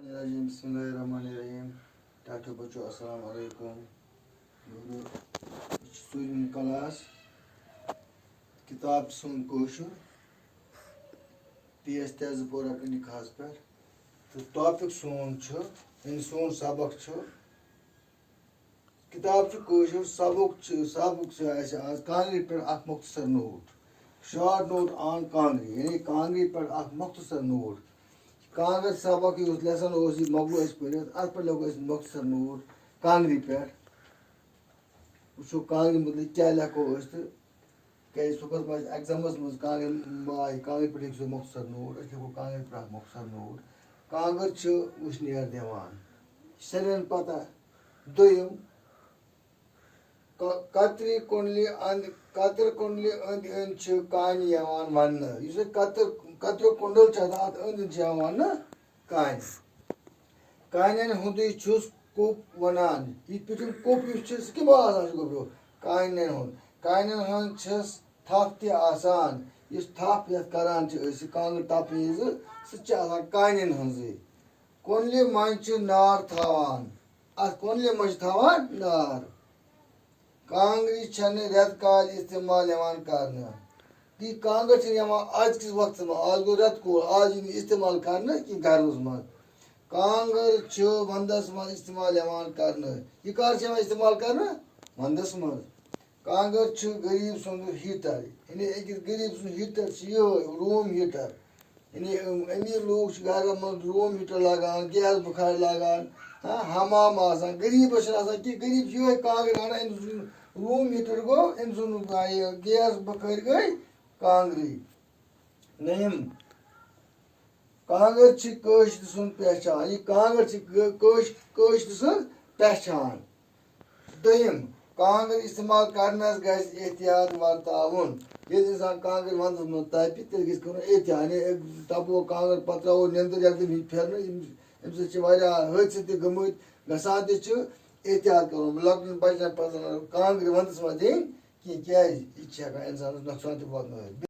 Bismillahirrahmanirrahim. Dr. Bacho, Assalamu alaikum. Student class. Kitab sun koşu. PS tez pora kini khas per. तो topic सोन छ इन सोन सबक छ किताब छ कोशर सबक छ ऐसे आज कांगरी पर अख मुख्तसर note short note on Kangri यानी कांगरी पर अख मुख्तसर नोट कांगर सबक उस लेसन ओसी मगलू इस पर अत पर लोग इस मुख्तसर नोट कांगरी पर उसको कांगरी मतलब क्या लिखो उस क्या सुपर पास एग्जाम्स में कांगरी पर एक मुख्तसर नोट ऐसे को कांगरी पर मुख्तसर नोट कांगर छ उशनेर दिवान सरेन पता दोयम कतरी कुंडली अंद कतर कुंडली अंद अंद छ कान यवान वन इस कतर कुंडल छ दात अंद छ यवान कान कानन हुंदी छुस कोप वनान इ पिटिन कोप इस छ कि बासा छ गो कानन हन छस थाप ते आसान इस थाप यत करान छ अस कांगर तापीज सच्चा कानन हंजे कोनले मंच नार थावान अस कोनले मंच थावान नार कांगरी छन रेत काल इस्तेमाल यवान करना ती कांगर छ यवान आज किस वक्त में आज गो रेत को आज इस्तेमाल करना कि गर्मस में कांगर छ वंदस में इस्तेमाल यवान करना ये कार छ इस्तेमाल करना वंदस में कांगर छ गरीब सुंद हीटर यानी एक गरीब सुंद हीटर छ यो रूम हीटर यानी अमीर लोग घर में रूम हीटर लगान गैस बुखार लगान हमाम आसान गरीब आसान कि गरीब यो कांगर आना रूम हीटर गो इन सुन गैस बुखार गई कांगरी नयम कांगर छ कश्त सुन पहचान ये कांगर छ कश्त सुन पहचान दोयम कांगर इस्तेमाल करने गज एहतियात वर्तावन ये इंसान कांगर वंदस में तापि तेल गज कर एहतियात तपो कांगर पत्रो नंदर एकदम फेरन अम से हादसे ते गमत गसान ते एहतियात कर लॉकडाउन बचन पजन कांगर वंदस में दिन कि क्या इंसान नुकसान ते वात